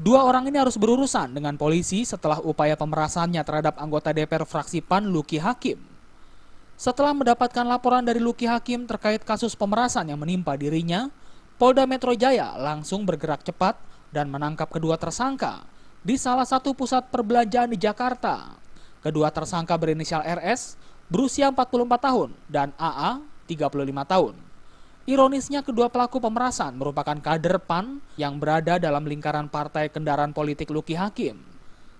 Dua orang ini harus berurusan dengan polisi setelah upaya pemerasannya terhadap anggota DPR fraksi PAN Luki Hakim. Setelah mendapatkan laporan dari Luki Hakim terkait kasus pemerasan yang menimpa dirinya, Polda Metro Jaya langsung bergerak cepat dan menangkap kedua tersangka di salah satu pusat perbelanjaan di Jakarta. Kedua tersangka berinisial RS, berusia 44 tahun, dan AA, 35 tahun. Ironisnya kedua pelaku pemerasan merupakan kader PAN yang berada dalam lingkaran partai kendaraan politik Luki Hakim.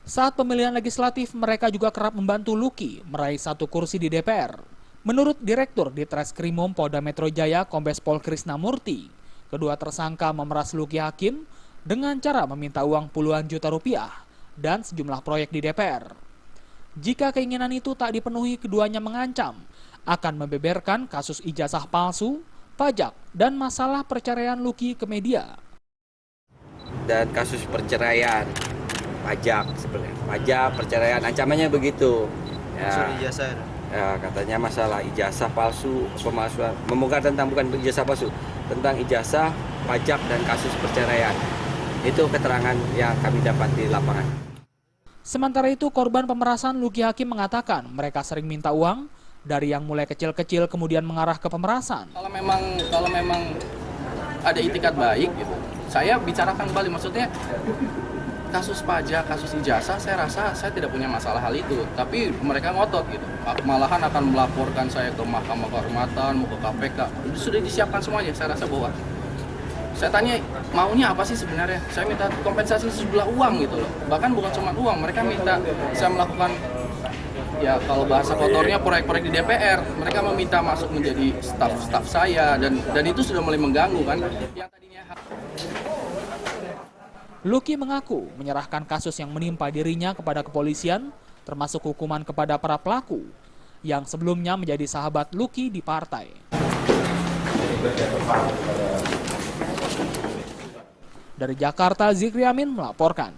Saat pemilihan legislatif, mereka juga kerap membantu Luki meraih satu kursi di DPR. Menurut Direktur Ditreskrimum Polda Metro Jaya Kombes Pol Krisnamurti, kedua tersangka memeras Luki Hakim dengan cara meminta uang puluhan juta rupiah dan sejumlah proyek di DPR. Jika keinginan itu tak dipenuhi, keduanya mengancam akan membeberkan kasus ijazah palsu, pajak, dan masalah perceraian Luki ke media. Dan kasus perceraian, pajak sebenarnya, pajak, perceraian, ancamannya begitu. Ya, katanya masalah ijazah palsu, pemalsuan, membongkar tentang bukan ijazah palsu, tentang ijazah, pajak, dan kasus perceraian. Itu keterangan yang kami dapat di lapangan. Sementara itu, korban pemerasan Luki Hakim mengatakan mereka sering minta uang dari yang mulai kecil-kecil kemudian mengarah ke pemerasan. Kalau memang ada itikat baik gitu, saya bicarakan kembali, maksudnya kasus pajak, kasus ijazah, saya rasa saya tidak punya masalah hal itu, tapi mereka ngotot gitu, malahan akan melaporkan saya ke Mahkamah Kehormatan, mau ke KPK, sudah disiapkan semuanya. Saya rasa bahwa saya tanya maunya apa sih sebenarnya, saya minta kompensasi sejumlah uang gitu loh, bahkan bukan cuma uang, mereka minta saya melakukan, ya kalau bahasa kotornya, proyek-proyek di DPR. Mereka meminta masuk menjadi staf saya, dan itu sudah mulai mengganggu kan. Yang tadinya Luki mengaku menyerahkan kasus yang menimpa dirinya kepada kepolisian, termasuk hukuman kepada para pelaku yang sebelumnya menjadi sahabat Luki di partai. Dari Jakarta, Zikri Amin melaporkan.